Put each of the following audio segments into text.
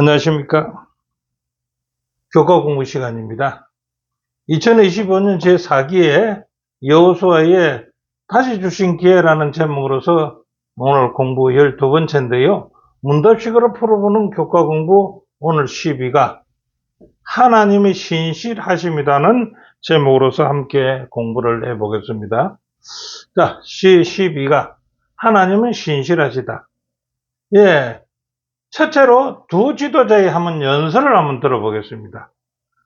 안녕하십니까. 교과 공부 시간입니다. 2025년 제4기에 여호수아의 다시 주신 기회라는 제목으로서 오늘 공부 12번째인데요. 문답식으로 풀어보는 교과 공부 오늘 12가 하나님의 신실하심이라는 제목으로서 함께 공부를 해보겠습니다. 자, 12가 하나님은 신실하시다. 예. 첫째로 두 지도자의 한번 연설을 한번 들어보겠습니다.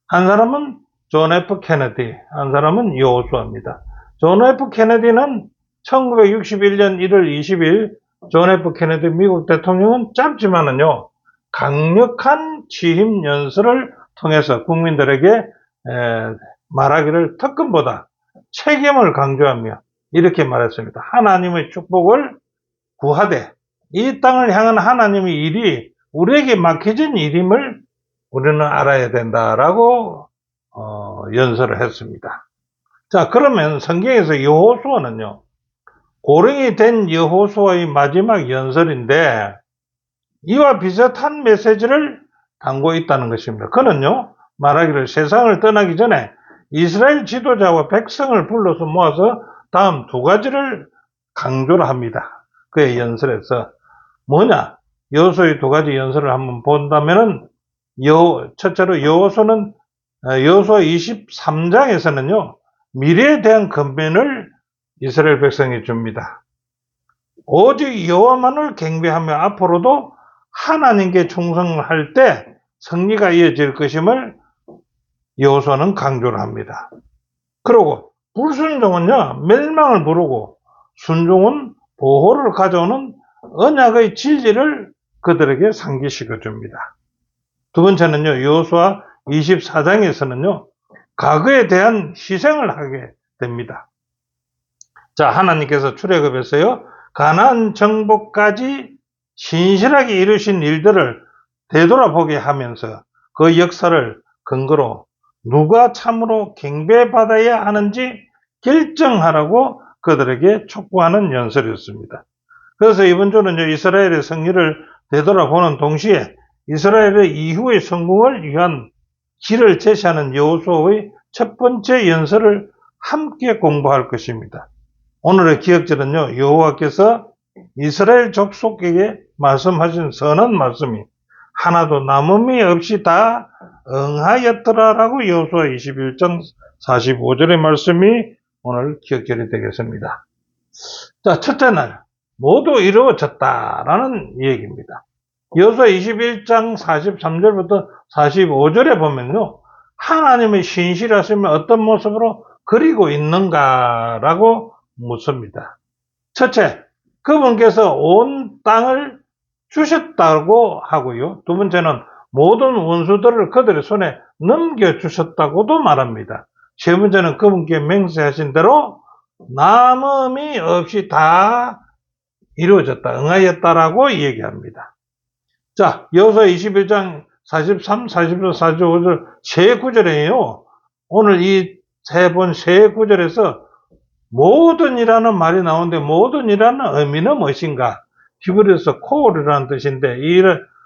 한 사람은 존 F 케네디, 한 사람은 여호수아입니다. 존 F 케네디는 1961년 1월 20일 존 F 케네디 미국 대통령은 짧지만은요, 강력한 취임 연설을 통해서 국민들에게 말하기를 특권보다 책임을 강조하며 이렇게 말했습니다. 하나님의 축복을 구하되 이 땅을 향한 하나님의 일이 우리에게 맡겨진 일임을 우리는 알아야 된다라고 연설을 했습니다. 자, 그러면 성경에서 여호수아는요, 고령이 된 여호수아의 마지막 연설인데 이와 비슷한 메시지를 담고 있다는 것입니다. 그는요, 말하기를 세상을 떠나기 전에 이스라엘 지도자와 백성을 불러서 모아서 다음 두 가지를 강조를 합니다. 그의 연설에서 뭐냐? 여호수아의 두 가지 연설을 한번 본다면은 첫째로 여호수아 23장에서는요. 미래에 대한 권면을 이스라엘 백성에 줍니다. 오직 여호와만을 경배하며 앞으로도 하나님께 충성할 때 승리가 이어질 것임을 여호수아는 강조를 합니다. 그리고 불순종은요. 멸망을 부르고 순종은 보호를 가져오는 언약의 진리를 그들에게 상기시켜 줍니다. 두 번째는요, 여호수아 24장에서는요, 과거에 대한 희생을 하게 됩니다. 자, 하나님께서 출애굽에서요, 가나안 정복까지 신실하게 이루신 일들을 되돌아보게 하면서 그 역사를 근거로 누가 참으로 경배받아야 하는지 결정하라고 그들에게 촉구하는 연설이었습니다. 그래서 이번 주는 이스라엘의 승리를 되돌아보는 동시에 이스라엘의 이후의 성공을 위한 길을 제시하는 여호수아의 첫 번째 연설을 함께 공부할 것입니다. 오늘의 기억절은요, 여호와께서 이스라엘 족속에게 말씀하신 선한 말씀이 하나도 남음이 없이 다 응하였더라라고 여호수아 21장 45절의 말씀이 오늘 기억절이 되겠습니다. 자, 첫째 날 모두 이루어졌다라는 얘기입니다. 여호수아 21장 43절부터 45절에 보면요, 하나님의 신실하심을 어떤 모습으로 그리고 있는가라고 묻습니다. 첫째, 그분께서 온 땅을 주셨다고 하고요. 두 번째는 모든 원수들을 그들의 손에 넘겨주셨다고도 말합니다. 세 번째는 그분께 맹세하신 대로 남음이 없이 다 이루어졌다, 응하였다라고 얘기합니다. 자, 여호수아 21장 43, 44, 45절 세 구절이에요. 오늘 이 세 구절에서 모든이라는 말이 나오는데 모든이라는 의미는 무엇인가? 히브리어에서 콜이라는 뜻인데 이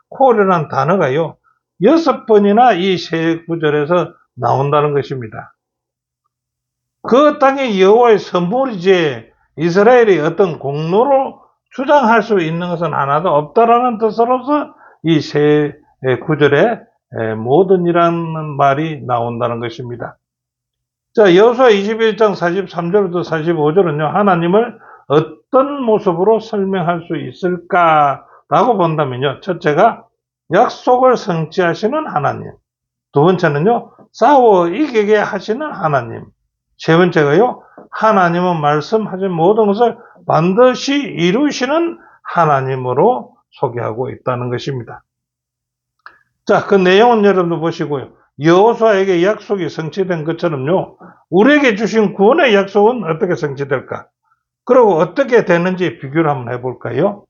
콜이라는 단어가요, 6번이나 이 세 구절에서 나온다는 것입니다. 그 땅의 여호와의 선물이지 이스라엘이 어떤 공로로 주장할 수 있는 것은 하나도 없다라는 뜻으로서 이 세 구절에 모든이라는 말이 나온다는 것입니다. 자, 여호수아 21장 43절부터 45절은요, 하나님을 어떤 모습으로 설명할 수 있을까라고 본다면요, 첫째가 약속을 성취하시는 하나님, 두 번째는요, 싸워 이기게 하시는 하나님, 세 번째가요, 하나님은 말씀하신 모든 것을 반드시 이루시는 하나님으로 소개하고 있다는 것입니다. 자, 그 내용은 여러분도 보시고요. 여호수아에게 약속이 성취된 것처럼요, 우리에게 주신 구원의 약속은 어떻게 성취될까? 그리고 어떻게 되는지 비교를 한번 해볼까요?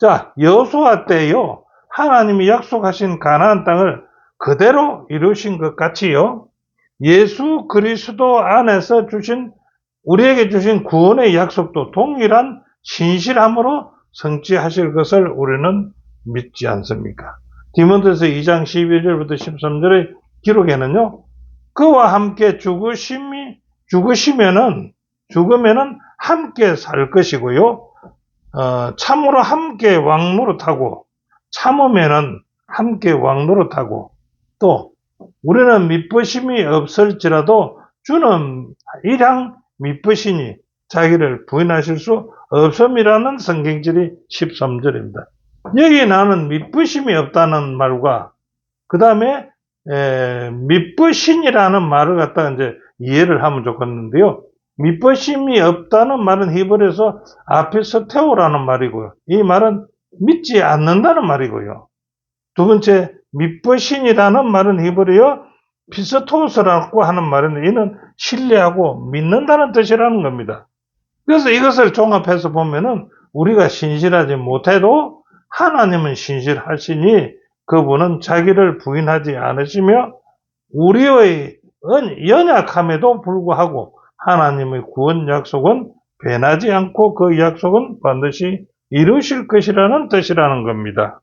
자, 여호수아 때요, 하나님이 약속하신 가나안 땅을 그대로 이루신 것 같이요, 예수 그리스도 안에서 우리에게 주신 구원의 약속도 동일한 신실함으로 성취하실 것을 우리는 믿지 않습니까? 디모데서 2장 12절부터 13절의 기록에는요, 그와 함께 죽으면은 함께 살 것이고요, 참으로 함께 왕노릇하고, 참으면은 함께 왕노릇하고, 또 우리는 밑부심이 없을지라도 주는 일향 밑부시니 자기를 부인하실 수 없음이라는 성경절이 13절입니다. 여기 나는 밑부심이 없다는 말과 그 다음에 밑부신이라는 말을 갖다가 이제 이해를 하면 좋겠는데요. 밑부심이 없다는 말은 히브리어에서 아피스테오라는 말이고요. 이 말은 믿지 않는다는 말이고요. 두 번째, 밑부신이라는 말은 히브리어 피스토스라고 하는 말인데 이는 신뢰하고 믿는다는 뜻이라는 겁니다. 그래서 이것을 종합해서 보면은 우리가 신실하지 못해도 하나님은 신실하시니 그분은 자기를 부인하지 않으시며 우리의 연약함에도 불구하고 하나님의 구원 약속은 변하지 않고 그 약속은 반드시 이루실 것이라는 뜻이라는 겁니다.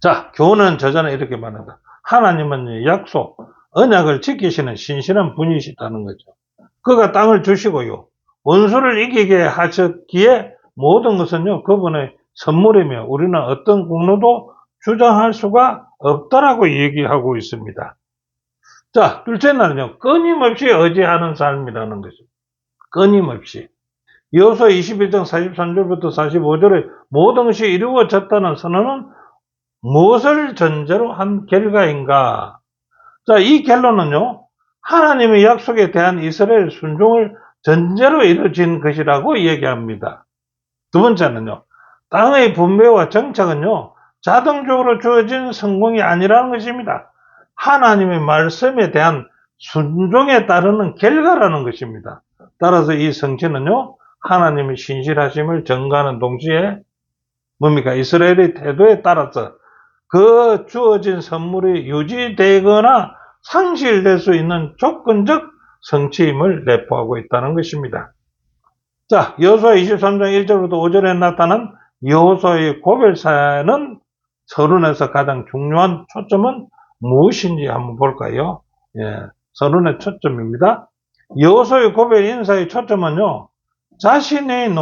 자, 교훈은 저자는 이렇게 말한다. 하나님은 약속, 언약을 지키시는 신실한 분이시다는 거죠. 그가 땅을 주시고요, 원수를 이기게 하셨기에 모든 것은요, 그분의 선물이며 우리는 어떤 공로도 주장할 수가 없다라고 얘기하고 있습니다. 자, 둘째 날은요, 끊임없이 의지하는 삶이라는 것입니다. 끊임없이. 여호수아 21장 43절부터 45절에 모든 것이 이루어졌다는 선언은 무엇을 전제로 한 결과인가? 자, 이 결론은요, 하나님의 약속에 대한 이스라엘 순종을 전제로 이루어진 것이라고 얘기합니다. 두 번째는요, 땅의 분배와 정착은요, 자동적으로 주어진 성공이 아니라는 것입니다. 하나님의 말씀에 대한 순종에 따르는 결과라는 것입니다. 따라서 이 성취는요, 하나님의 신실하심을 전가하는 동시에 뭡니까? 이스라엘의 태도에 따라서 그 주어진 선물이 유지되거나 상실될 수 있는 조건적 성취임을 내포하고 있다는 것입니다. 자, 여호수아 23장 1절부터 5절에 나타난 여호수아의 고별사는 서론에서 가장 중요한 초점은 무엇인지 한번 볼까요? 서론의 초점입니다. 여호수아의 고별 인사의 초점은요, 자신의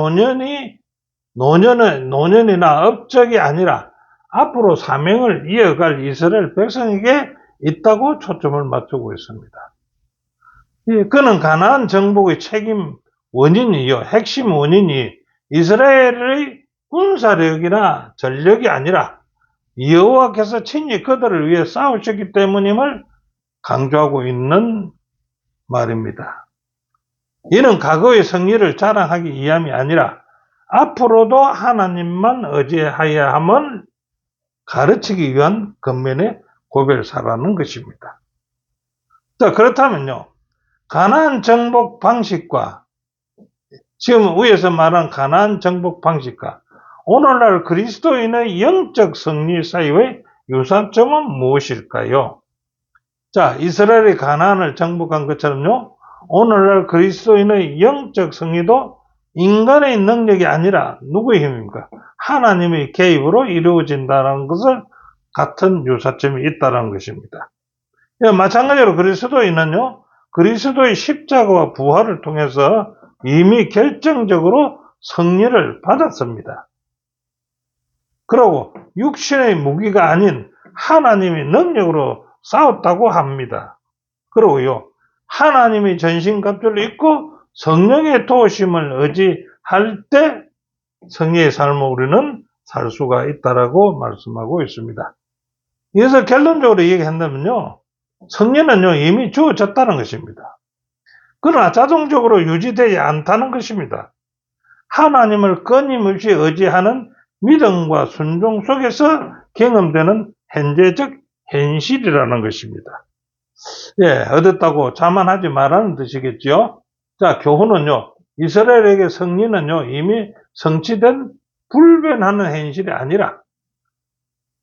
노년이나 업적이 아니라 앞으로 사명을 이어갈 이스라엘 백성에게 있다고 초점을 맞추고 있습니다. 그는 가나안 정복의 책임 원인이요, 핵심 원인이 이스라엘의 군사력이나 전력이 아니라 여호와께서 친히 그들을 위해 싸우셨기 때문임을 강조하고 있는 말입니다. 이는 과거의 승리를 자랑하기 위함이 아니라 앞으로도 하나님만 의지하여야 함을 가르치기 위한 겉면의 고별사라는 것입니다. 자, 그렇다면요, 가나안 정복 방식과 지금 위에서 말한 가나안 정복 방식과 오늘날 그리스도인의 영적 승리 사이의 유사점은 무엇일까요? 자, 이스라엘이 가나안을 정복한 것처럼요, 오늘날 그리스도인의 영적 승리도 인간의 능력이 아니라 누구의 힘입니까? 하나님의 개입으로 이루어진다는 것을 같은 유사점이 있다는 것입니다. 마찬가지로 그리스도인은요, 그리스도의 십자가와 부활을 통해서 이미 결정적으로 승리를 받았습니다. 그리고 육신의 무기가 아닌 하나님의 능력으로 싸웠다고 합니다. 그리고요, 하나님의 전신갑주를 입고 성령의 도우심을 의지할 때 승리의 삶을 우리는 살 수가 있다라고 말씀하고 있습니다. 그래서 결론적으로 얘기한다면요, 승리는요, 이미 주어졌다는 것입니다. 그러나 자동적으로 유지되지 않다는 것입니다. 하나님을 끊임없이 의지하는 믿음과 순종 속에서 경험되는 현재적 현실이라는 것입니다. 얻었다고 자만하지 말라는 뜻이겠죠. 자, 교훈은요, 이스라엘에게 승리는요, 이미 성취된 불변하는 현실이 아니라,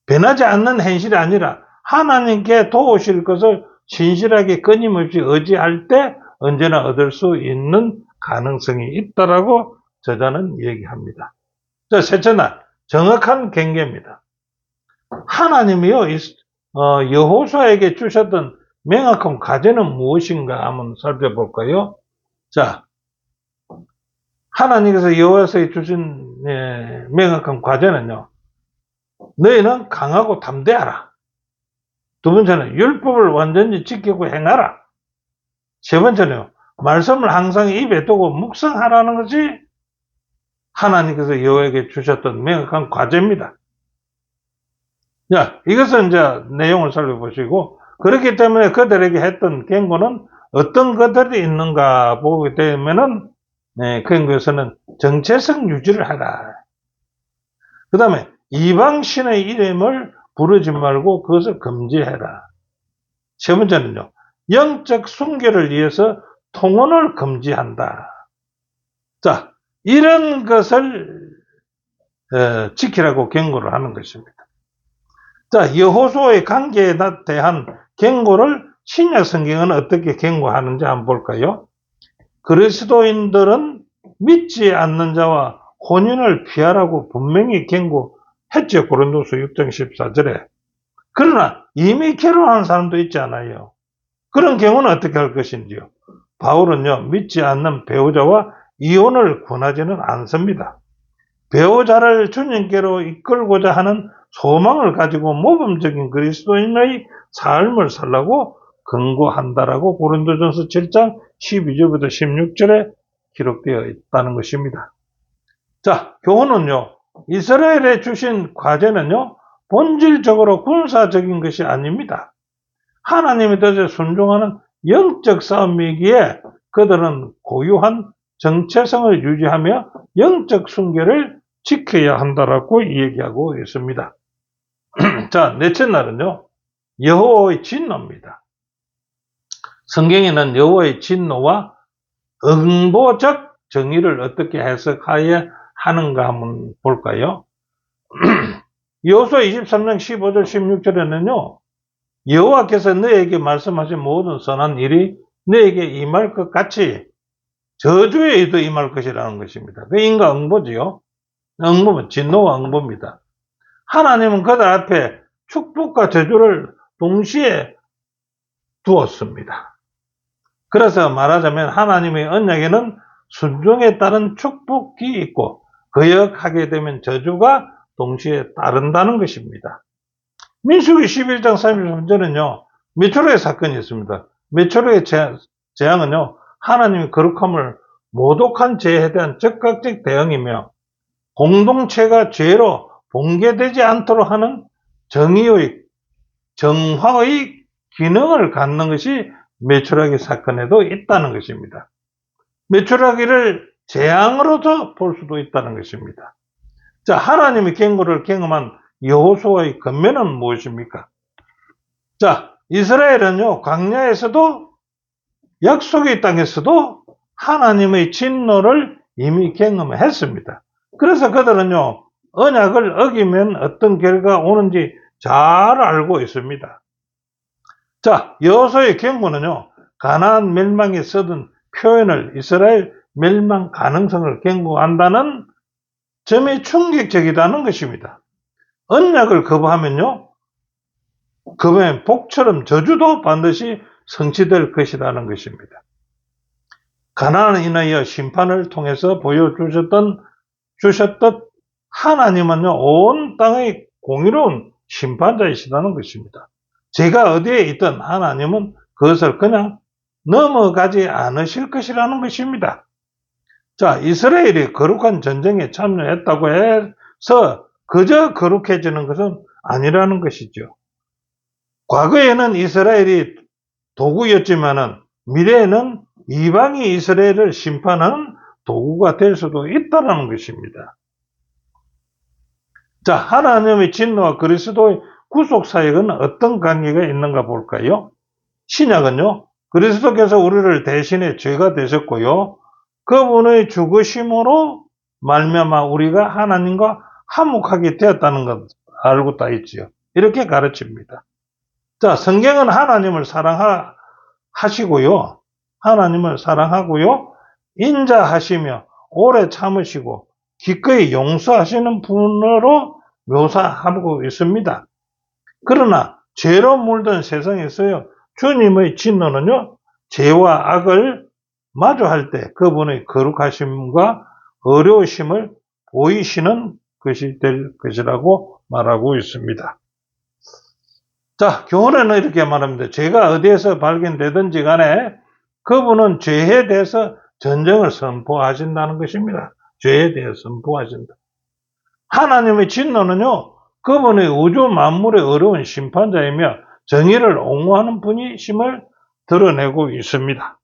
변하지 않는 현실이 아니라 하나님께 도우실 것을 신실하게 끊임없이 의지할 때 언제나 얻을 수 있는 가능성이 있다라고 저자는 얘기합니다. 자, 셋째 날, 정확한 경계입니다. 하나님이요, 여호수아에게 주셨던 명확한 과제는 무엇인가 한번 살펴볼까요? 자, 하나님께서 여호수아에게 주신 명확한 과제는요, 너희는 강하고 담대하라. 두 번째는 율법을 완전히 지키고 행하라. 세 번째는요, 말씀을 항상 입에 두고 묵상하라는 것이 하나님께서 여호와에게 주셨던 명확한 과제입니다. 자, 이것은 이제 내용을 살펴보시고, 그렇기 때문에 그들에게 했던 경고는 어떤 것들이 있는가 보게 되면은, 경고에서는 정체성 유지를 하라. 그 다음에 이방신의 이름을 부르지 말고 그것을 금지해라. 세 번째는요, 영적 순결을 위해서 통혼을 금지한다. 자, 이런 것을 지키라고 경고를 하는 것입니다. 자, 여호수아의 관계에 대한 경고를 신약 성경은 어떻게 경고하는지 한번 볼까요? 그리스도인들은 믿지 않는 자와 혼인을 피하라고 분명히 경고했죠. 고린도서 6장 14절에. 그러나 이미 결혼한 사람도 있지 않아요. 그런 경우는 어떻게 할 것인지요? 바울은요, 믿지 않는 배우자와 이혼을 권하지는 않습니다. 배우자를 주님께로 이끌고자 하는 소망을 가지고 모범적인 그리스도인의 삶을 살라고 권고한다라고 고린도전서 7장 12절부터 16절에 기록되어 있다는 것입니다. 자, 교훈은요, 이스라엘에 주신 과제는요, 본질적으로 군사적인 것이 아닙니다. 하나님의 뜻에 순종하는 영적 싸움이기에 그들은 고유한 정체성을 유지하며 영적 순결을 지켜야 한다라고 얘기하고 있습니다. 자, 넷째 날은요, 여호와의 진노입니다. 성경에는 여호와의 진노와 응보적 정의를 어떻게 해석해야 하는가 한번 볼까요? 여호수아 23장 15절 16절에는요, 여호와께서 너에게 말씀하신 모든 선한 일이 너에게 임할 것 같이 저주에도 임할 것이라는 것입니다. 그 인과 응보지요. 응보는 진노와 응보입니다. 하나님은 그들 앞에 축복과 저주를 동시에 두었습니다. 그래서 말하자면 하나님의 언약에는 순종에 따른 축복이 있고 거역하게 되면 저주가 동시에 따른다는 것입니다. 민수기 11장 33절은요, 메초로의 사건이 있습니다. 메초로의 재앙은요, 하나님의 거룩함을 모독한 죄에 대한 즉각적 대응이며 공동체가 죄로 봉개되지 않도록 하는 정의의, 정화의 기능을 갖는 것이 메추라기 사건에도 있다는 것입니다. 메추라기를 재앙으로도 볼 수도 있다는 것입니다. 자, 하나님의 경고를 경험한 여호수아의 권면은 무엇입니까? 자, 이스라엘은요, 광야에서도 약속의 땅에서도 하나님의 진노를 이미 경험했습니다. 그래서 그들은요, 언약을 어기면 어떤 결과가 오는지 잘 알고 있습니다. 자, 여호수아의 경고는요, 가나안 멸망에 쓰던 표현을 이스라엘 멸망 가능성을 경고한다는 점이 충격적이라는 것입니다. 언약을 거부하면요, 거부하면 복처럼 저주도 반드시 성취될 것이라는 것입니다. 가나안을 인하여 심판을 통해서 주셨듯 하나님은요, 온 땅의 공의로운 심판자이시다는 것입니다. 제가 어디에 있든 하나님은 그것을 그냥 넘어가지 않으실 것이라는 것입니다. 자, 이스라엘이 거룩한 전쟁에 참여했다고 해서 그저 거룩해지는 것은 아니라는 것이죠. 과거에는 이스라엘이 도구였지만은 미래에는 이방이 이스라엘을 심판하는 도구가 될 수도 있다는 것입니다. 자, 하나님의 진노와 그리스도의 구속 사역은 어떤 관계가 있는가 볼까요? 신약은요, 그리스도께서 우리를 대신해 죄가 되셨고요, 그분의 죽으심으로 말미암아 우리가 하나님과 화목하게 되었다는 것 알고 다 있지요. 이렇게 가르칩니다. 자, 성경은 하나님을 사랑하시고요, 하나님을 사랑하고요, 인자하시며 오래 참으시고 기꺼이 용서하시는 분으로 묘사하고 있습니다. 그러나 죄로 물든 세상에서요, 주님의 진노는요, 죄와 악을 마주할 때 그분의 거룩하심과 어려우심을 보이시는 것이 될 것이라고 말하고 있습니다. 자, 교훈에는 이렇게 말합니다. 죄가 어디에서 발견되든지 간에 그분은 죄에 대해서 전쟁을 선포하신다는 것입니다. 죄에 대해서 선포하신다. 하나님의 진노는요, 그분의 우주 만물의 어려운 심판자이며 정의를 옹호하는 분이심을 드러내고 있습니다.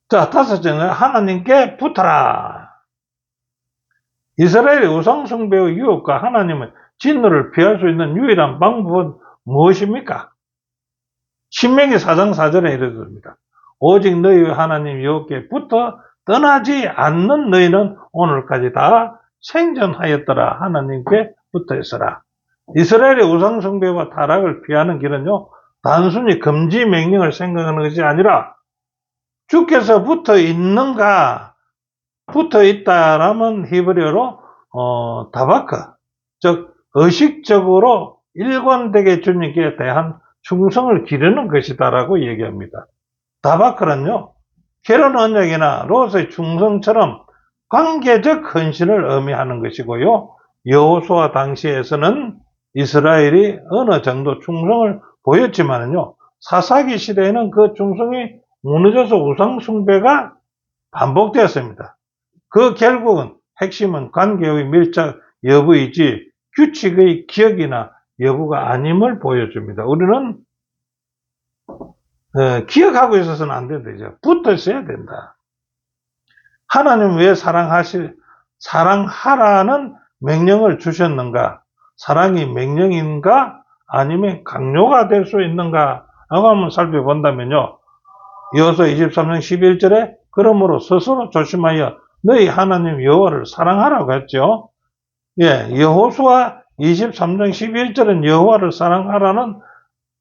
자, 다섯째는 하나님께 붙어라. 이스라엘의 우상숭배의 유혹과 하나님의 진노를 피할 수 있는 유일한 방법은 무엇입니까? 신명기 4장 4절에 이르습니다. 오직 너희 하나님 여호와께 붙어 떠나지 않는 너희는 오늘까지 다 생존하였더라. 하나님께 붙어 있어라. 이스라엘의 우상숭배와 타락을 피하는 길은요, 단순히 금지 명령을 생각하는 것이 아니라 주께서 붙어 있는가, 붙어 있다라면 히브리어로 다바크, 즉 의식적으로 일관되게 주님께 대한 충성을 기르는 것이다라고 얘기합니다. 다바크는요, 결혼 언약이나 롯의 충성처럼 관계적 헌신을 의미하는 것이고요. 여호수아 당시에서는 이스라엘이 어느 정도 충성을 보였지만요, 사사기 시대에는 그 충성이 무너져서 우상 숭배가 반복되었습니다. 그 결국은 핵심은 관계의 밀착 여부이지 규칙의 기억이나 여부가 아님을 보여줍니다. 우리는 기억하고 있어서는 안 된다. 붙어 있어야 된다. 하나님 왜 사랑하라는 명령을 주셨는가? 사랑이 명령인가? 아니면 강요가 될 수 있는가? 라고 한번 살펴본다면요. 여호수아 23장 11절에 그러므로 스스로 조심하여 너희 하나님 여호와를 사랑하라고 했죠. 예, 여호수아 23장 11절은 여호와를 사랑하라는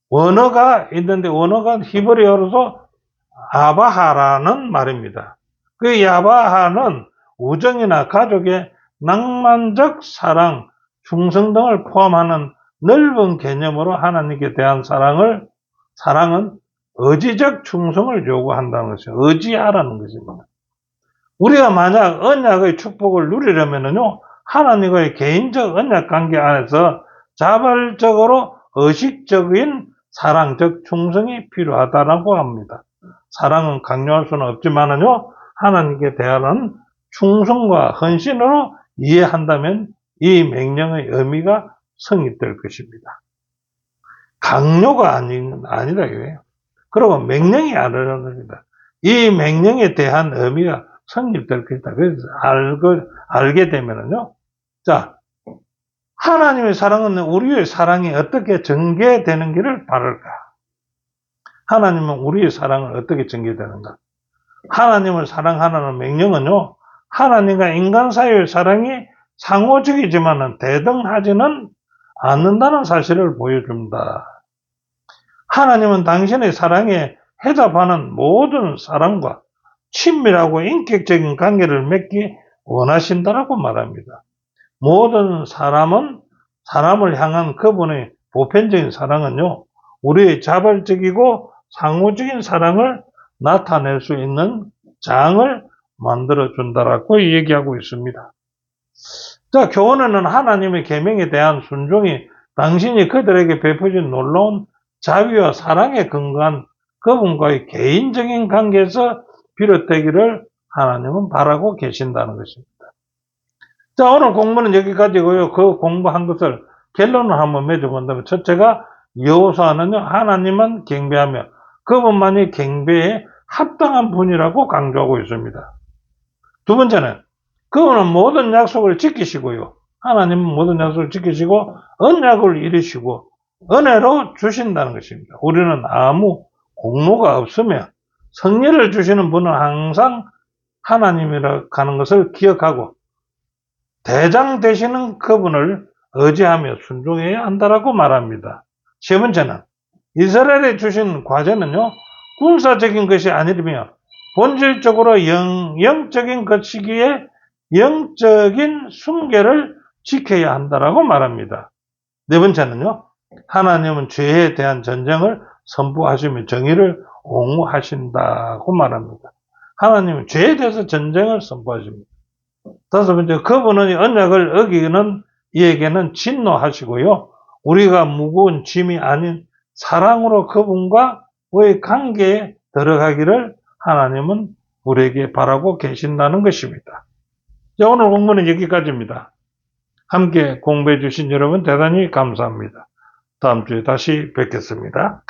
원어가 있는데 원어가 히브리어로서 아바하라는 말입니다. 그 야바하는 우정이나 가족의 낭만적 사랑, 충성 등을 포함하는 넓은 개념으로 하나님께 대한 사랑은 의지적 충성을 요구한다는 것이에요. 의지하라는 것입니다. 우리가 만약 언약의 축복을 누리려면요, 하나님과의 개인적 언약 관계 안에서 자발적으로 의식적인 사랑, 즉 충성이 필요하다라고 합니다. 사랑은 강요할 수는 없지만요, 하나님께 대한 충성과 헌신으로 이해한다면 이 명령의 의미가 성립될 것입니다. 강요가 아니라 이거예요. 그리고 명령이 아니라는 겁니다. 이 명령에 대한 의미가 성립될 것이다. 그래서 알게 되면은요. 자, 하나님의 사랑은 우리의 사랑이 어떻게 전개되는지를 바랄까? 하나님은 우리의 사랑을 어떻게 전개되는가? 하나님을 사랑하라는 명령은요, 하나님과 인간 사이의 사랑이 상호적이지만 대등하지는 않는다는 사실을 보여줍니다. 하나님은 당신의 사랑에 해답하는 모든 사람과 친밀하고 인격적인 관계를 맺기 원하신다라고 말합니다. 모든 사람을 향한 그분의 보편적인 사랑은요, 우리의 자발적이고 상호적인 사랑을 나타낼 수 있는 장을 만들어준다라고 얘기하고 있습니다. 자, 교훈에는 하나님의 계명에 대한 순종이 당신이 그들에게 베푸신 놀라운 자비와 사랑에 근거한 그분과의 개인적인 관계에서 비롯되기를 하나님은 바라고 계신다는 것입니다. 자, 오늘 공부는 여기까지고요. 그 공부한 것을 결론을 한번 맺어본다면, 첫째가 여호수아는요, 하나님만 경배하며 그분만이 경배에 합당한 분이라고 강조하고 있습니다. 두 번째는 그분은 모든 약속을 지키시고요. 하나님은 모든 약속을 지키시고 언약을 이루시고 은혜로 주신다는 것입니다. 우리는 아무 공로가 없으며 성리를 주시는 분은 항상 하나님이라고 하는 것을 기억하고 대장 되시는 그분을 의지하며 순종해야 한다라고 말합니다. 세 번째는 이스라엘에 주신 과제는요, 군사적인 것이 아니며 본질적으로 영적인 것이기에 영적인 순결을 지켜야 한다라고 말합니다. 네 번째는요, 하나님은 죄에 대한 전쟁을 선포하시며 정의를 옹호하신다고 말합니다. 하나님은 죄에 대해서 전쟁을 선포하십니다. 다섯 번째, 그분은 언약을 어기는 이에게는 진노하시고요. 우리가 무거운 짐이 아닌 사랑으로 그분과의 관계에 들어가기를 하나님은 우리에게 바라고 계신다는 것입니다. 자, 오늘 공부는 여기까지입니다. 함께 공부해 주신 여러분 대단히 감사합니다. 다음 주에 다시 뵙겠습니다.